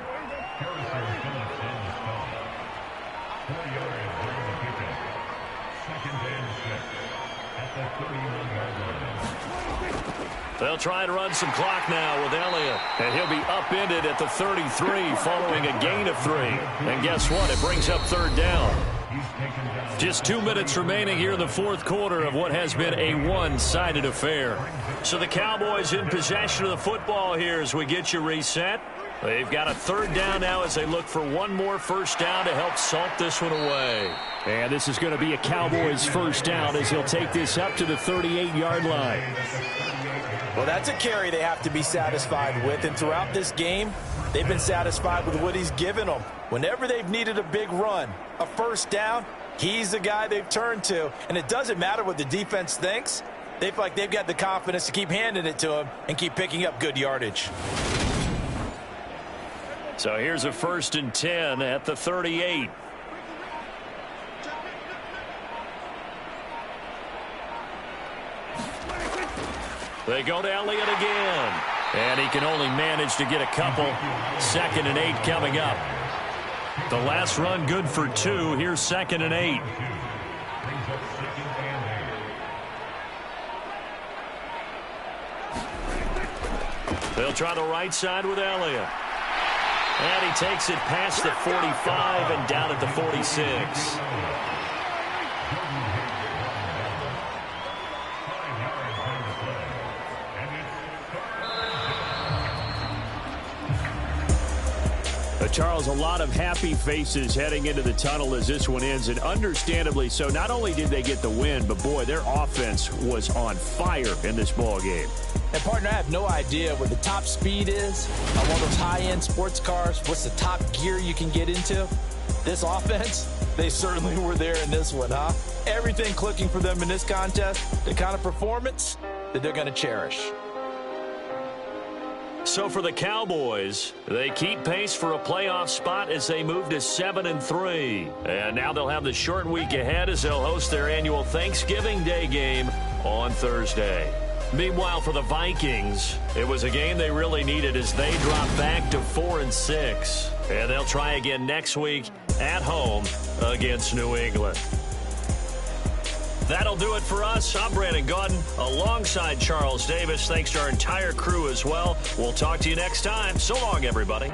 They'll try to run some clock now with Elliott. And he'll be upended at the 33 following a gain of 3. And guess what? It brings up 3rd down. Just 2 minutes remaining here in the 4th quarter of what has been a one-sided affair. So the Cowboys in possession of the football here as we get you reset. They've got a 3rd down now as they look for one more 1st down to help salt this one away. And this is going to be a Cowboys 1st down as he'll take this up to the 38-yard line. Well, that's a carry they have to be satisfied with, and throughout this game, they've been satisfied with what he's given them. Whenever they've needed a big run, a 1st down, he's the guy they've turned to, and it doesn't matter what the defense thinks. They feel like they've got the confidence to keep handing it to him and keep picking up good yardage. So here's a 1st and 10 at the 38. They go to Elliott again. And he can only manage to get a couple. 2nd and 8 coming up. The last run good for 2. Here's 2nd and 8. They'll try the right side with Elliott. And he takes it past the 45 and down at the 46. Charles, a lot of happy faces heading into the tunnel as this one ends, and understandably so. Not only did they get the win, but boy, their offense was on fire in this ball game. And partner, I have no idea what the top speed is on one of those high-end sports cars. What's the top gear you can get into? This offense, they certainly were there in this one, huh? Everything clicking for them in this contest, the kind of performance that they're going to cherish. So for the Cowboys, they keep pace for a playoff spot as they move to 7-3. And now they'll have the short week ahead as they'll host their annual Thanksgiving Day game on Thursday. Meanwhile, for the Vikings, it was a game they really needed as they drop back to 4-6. And they'll try again next week at home against New England. That'll do it for us. I'm Brandon Gaudin alongside Charles Davis. Thanks to our entire crew as well. We'll talk to you next time. So long, everybody.